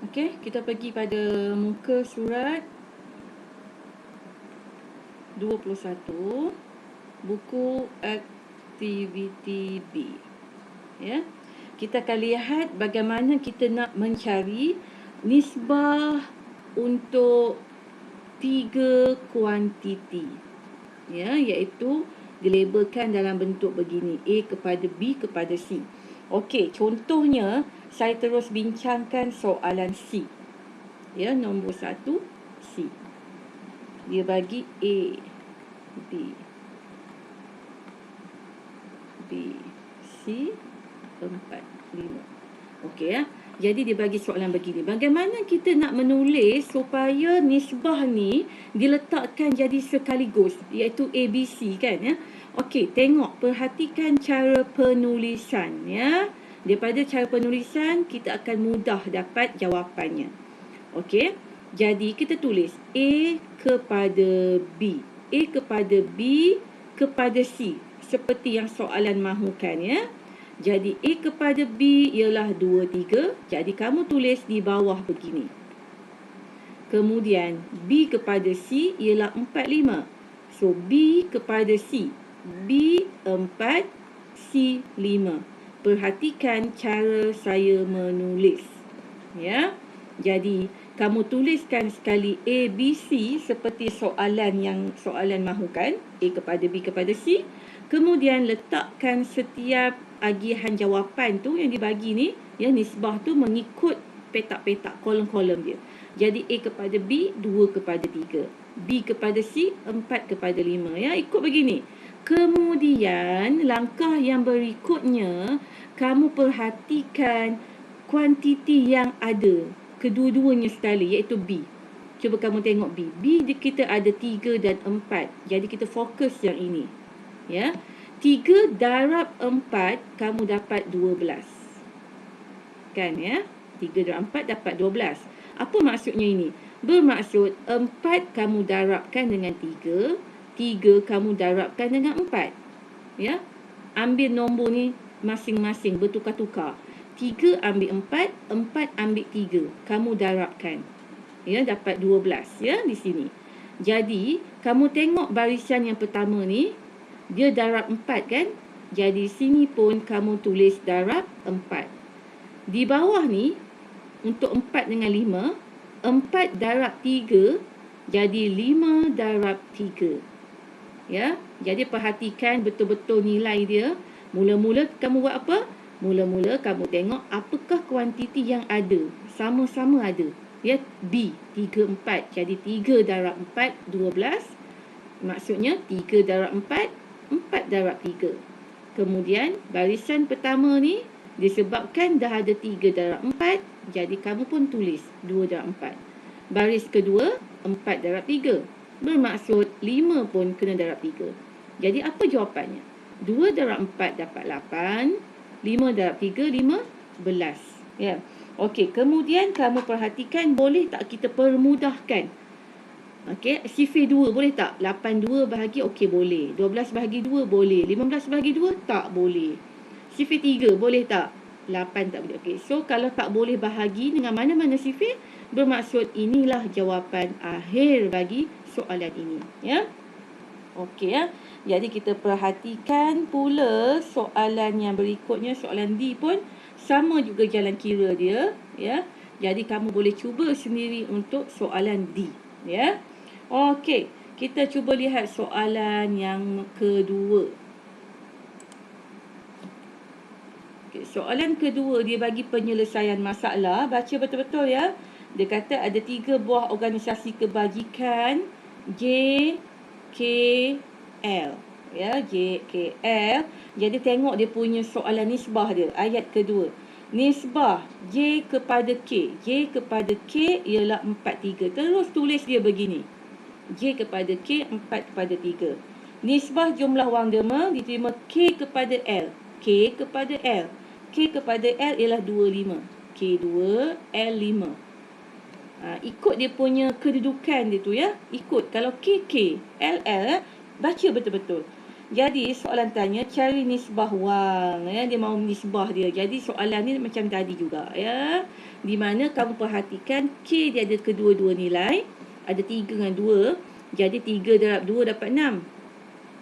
Okey, kita pergi pada muka surat 21, buku aktiviti B. Ya. Kita akan lihat bagaimana kita nak mencari nisbah untuk 3 kuantiti. Ya, iaitu dilabelkan dalam bentuk begini, A kepada B kepada C. Okey, contohnya saya terus bincangkan soalan C. Ya, nombor 1 C. Dia bagi A, B, C 4, 5. Okey ya. Jadi dia bagi soalan begini. Bagaimana kita nak menulis supaya nisbah ni diletakkan jadi sekaligus, iaitu A, B, C kan ya. Okey, tengok, perhatikan cara penulisan ya. Daripada cara penulisan kita akan mudah dapat jawapannya. Okey. Jadi kita tulis A kepada B, A kepada B kepada C, seperti yang soalan mahukan ya. Jadi A kepada B ialah 2, 3. Jadi kamu tulis di bawah begini. Kemudian B kepada C ialah 4, 5. So B kepada C, B 4, C 5. Perhatikan cara saya menulis. Ya. Jadi kamu tuliskan sekali A, B, C seperti soalan mahukan, A kepada B kepada C. Kemudian letakkan setiap agihan jawapan tu yang dibagi ni, ya, nisbah tu mengikut petak-petak kolom-kolom dia. Jadi A kepada B 2 kepada 3, B kepada C 4 kepada 5 ya, ikut begini. Kemudian langkah yang berikutnya, kamu perhatikan kuantiti yang ada kedua-duanya sekali, iaitu B. Cuba kamu tengok B. B kita ada 3 dan 4. Jadi kita fokus yang ini. Ya. 3 darab 4 kamu dapat 12. Kan ya? 3 darab 4 dapat 12. Apa maksudnya ini? Bermaksud 4 kamu darabkan dengan 3, 3 kamu darabkan dengan 4. Ya. Ambil nombor ni masing-masing bertukar-tukar. 3 ambil 4, 4 ambil 3. Kamu darabkan. Ya, dapat 12 ya di sini. Jadi, kamu tengok barisan yang pertama ni, dia darab 4 kan? Jadi sini pun kamu tulis darab 4. Di bawah ni, untuk 4 dengan 5, 4 darab 3, jadi 5 darab 3. Ya, jadi perhatikan betul-betul nilai dia. Mula-mula kamu buat apa? Mula-mula kamu tengok apakah kuantiti yang ada. Sama-sama ada. Ya, B, 3, 4. Jadi 3 darab 4, 12. Maksudnya 3 darab 4, 4 darab 3. Kemudian barisan pertama ni disebabkan dah ada 3 darab 4, jadi kamu pun tulis 2 darab 4. Baris kedua 4 darab 3. Bermaksud 5 pun kena darab 3. Jadi apa jawapannya? 2 darab 4 dapat 8, 5 darab 3 15. Ya. Okey, kemudian kamu perhatikan, boleh tak kita permudahkan? Okey, sifir 2 boleh tak? 8 2 bahagi okey boleh. 12 bahagi 2 boleh. 15 bahagi 2 tak boleh. Sifir 3 boleh tak? 8 tak boleh. Okey, so kalau tak boleh bahagi dengan mana-mana sifir, bermaksud inilah jawapan akhir bagi soalan ini, ya. Okey ya. Jadi kita perhatikan pula soalan yang berikutnya, soalan D pun sama juga jalan kira dia, ya. Jadi kamu boleh cuba sendiri untuk soalan D, ya. Okey, kita cuba lihat soalan yang kedua. Okey, soalan kedua dia bagi penyelesaian masalah. Baca betul-betul ya. Dia kata ada 3 buah organisasi kebajikan J, K, L. Ya, J, K, L. Jadi tengok dia punya soalan nisbah dia. Ayat kedua. Nisbah J kepada K. J kepada K ialah 4, 3. Terus tulis dia begini. J kepada K, 4 kepada 3. Nisbah jumlah wang derma diterima K kepada L. K kepada L. K kepada L ialah 2, 5. K 2, L 5. Ikut dia punya kedudukan dia tu ya. Ikut. Kalau K, K, L, L, baca betul-betul. Jadi soalan tanya cari nisbah wang, ya, dia mahu nisbah dia. Jadi soalan ni macam tadi juga, ya. Di mana kamu perhatikan K dia ada kedua-dua nilai, ada 3 dengan 2. Jadi 3 darab 2 dapat 6.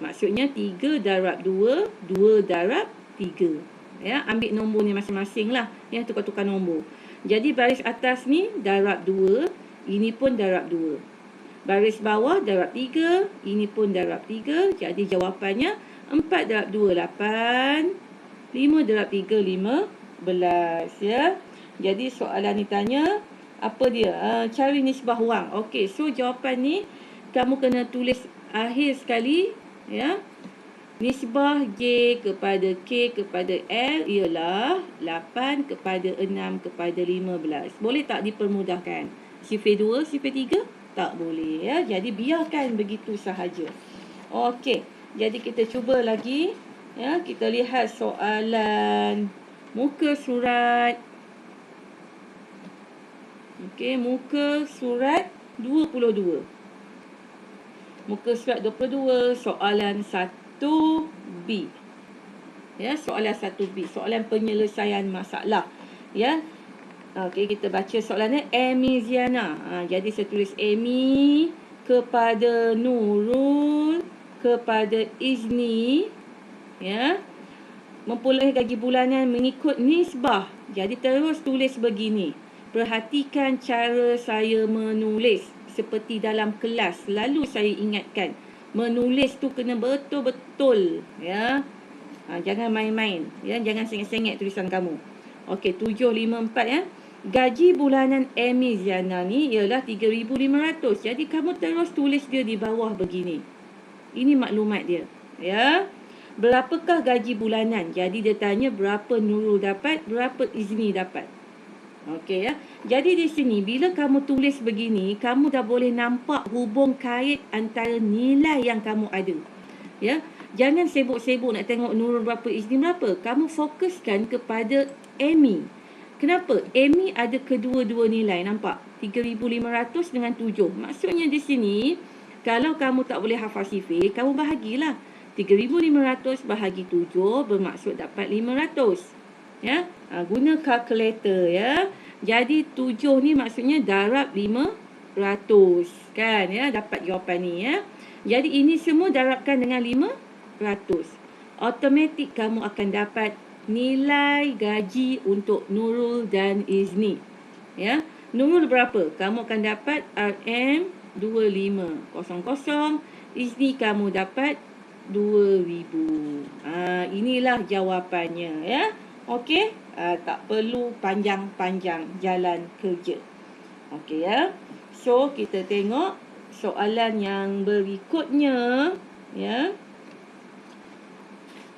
Maksudnya 3 darab 2, 2 darab 3. Ya, ambil nombor ni masing-masing lah, ya, tukar-tukar nombor. Jadi baris atas ni darab 2, ini pun darab 2. Baris bawah darab 3, ini pun darab 3. Jadi jawapannya 4 darab 2, 8. 5 darab 3, 15. Ya. Jadi soalan ni tanya, apa dia? Cari nisbah wang. Okey, so jawapan ni kamu kena tulis akhir sekali. Ya. Nisbah J kepada K kepada L ialah 8 kepada 6 kepada 15. Boleh tak dipermudahkan? Sifir 2, sifir 3? Tak boleh, ya. Jadi biarkan begitu sahaja. Okey. Jadi kita cuba lagi, ya. Kita lihat soalan muka surat. Okey, muka surat 22. Muka surat 22, soalan 1B. Ya, soalan 1B, soalan penyelesaian masalah. Ya. Okey, kita baca soalannya. Amy Ziana. Jadi saya tulis Amy kepada Nurul kepada Izni, ya, memperoleh gaji bulanan mengikut nisbah. Jadi terus tulis begini. Perhatikan cara saya menulis seperti dalam kelas. Selalu saya ingatkan, menulis tu kena betul-betul, ya. Jangan main-main, ya, jangan sengit-sengit tulisan kamu. Okey, 754, ya. Gaji bulanan Amy Ziana ni ialah 3,500. Jadi kamu terus tulis dia di bawah begini. Ini maklumat dia, ya. Berapakah gaji bulanan? Jadi dia tanya berapa Nurul dapat, berapa Izni dapat. Okey, ya. Jadi di sini bila kamu tulis begini, kamu dah boleh nampak hubung kait antara nilai yang kamu ada. Ya. Jangan sibuk-sibuk nak tengok Nurul berapa, Izni berapa. Kamu fokuskan kepada Amy. Kenapa? Amy ada kedua-dua nilai, nampak? 3,500 dengan 7. Maksudnya di sini, kalau kamu tak boleh hafal sifir, kamu bahagilah. 3,500 bahagi 7 bermaksud dapat 500. Ya, guna kalkulator, ya. Jadi 7 ni maksudnya darab 500, kan, ya, dapat jawapan ni, ya. Jadi ini semua darabkan dengan 500. Automatik kamu akan dapat nilai gaji untuk Nurul dan Izni. Ya, Nurul berapa? Kamu akan dapat RM 2500. Izni kamu dapat 2,000. Inilah jawapannya, ya. Okey, tak perlu panjang-panjang jalan kerja. Okey, ya. So kita tengok soalan yang berikutnya, ya.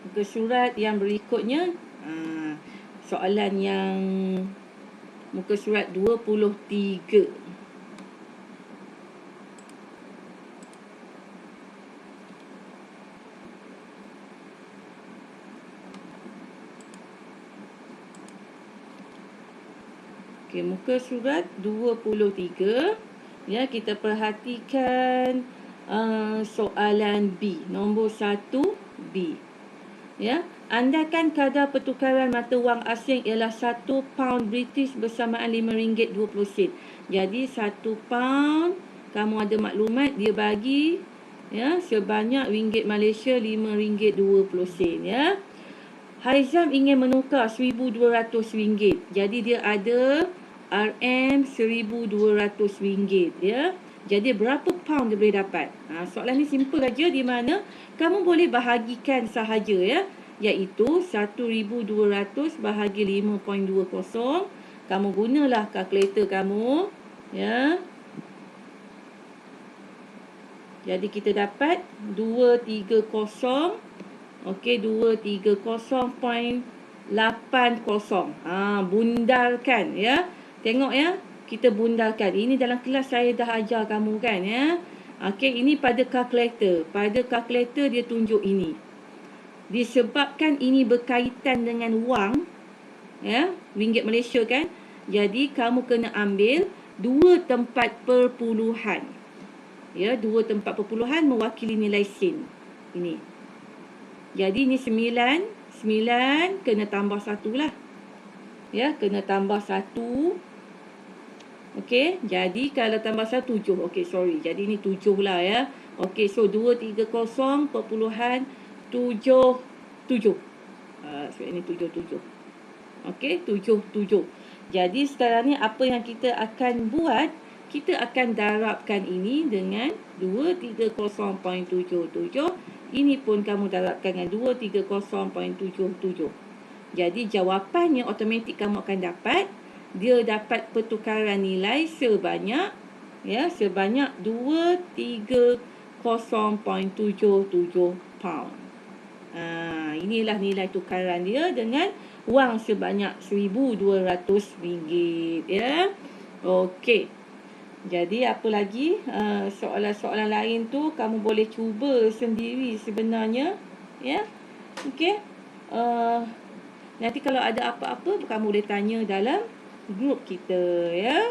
Muka surat yang berikutnya, soalan yang muka surat 23. Okey, muka surat 23. Ya, kita perhatikan soalan B, nombor 1B. Ya, andaikan kadar pertukaran mata wang asing ialah 1 pound British bersamaan RM5.20. Jadi 1 pound kamu ada maklumat dia bagi, ya, sebanyak ringgit Malaysia RM5.20, ya. Haizam ingin menukar RM1,200. Jadi dia ada RM1,200, ya. Jadi berapa pound dia boleh dapat? Soalan ni simple saja, di mana kamu boleh bahagikan sahaja, ya. Iaitu 1,200 bahagi 5.20. Kamu gunalah kalkulator kamu, ya. Jadi kita dapat 230. Okey, 230.80. Bundarkan, ya. Tengok, ya. Kita bundarkan. Ini dalam kelas saya dah ajar kamu, kan, ya. Okey, ini pada kalkulator. Pada kalkulator dia tunjuk ini. Disebabkan ini berkaitan dengan wang, ya, ringgit Malaysia, kan. Jadi kamu kena ambil 2 tempat perpuluhan. Ya, 2 tempat perpuluhan mewakili nilai sen. Ini. Jadi ni 9 kena tambah 1 lah. Ya, kena tambah 1. Okey, jadi kalau tambah 1 7. Okey, sorry. Jadi ni 7 lah ya. Okey, so 230.77. So ini 77. Okey, 77. Jadi sekarang ni apa yang kita akan buat? Kita akan darabkan ini dengan 230.77. Ini pun kamu darabkan dengan 230.77. Jadi jawapannya automatik kamu akan dapat. Dia dapat pertukaran nilai sebanyak 230.77 pound. Inilah nilai tukaran dia dengan wang sebanyak RM1,200 ya. Okey. Jadi apa lagi? Soalan-soalan lain tu kamu boleh cuba sendiri sebenarnya ya. Okey. Nanti kalau ada apa-apa kamu boleh tanya dalam grup kita ya.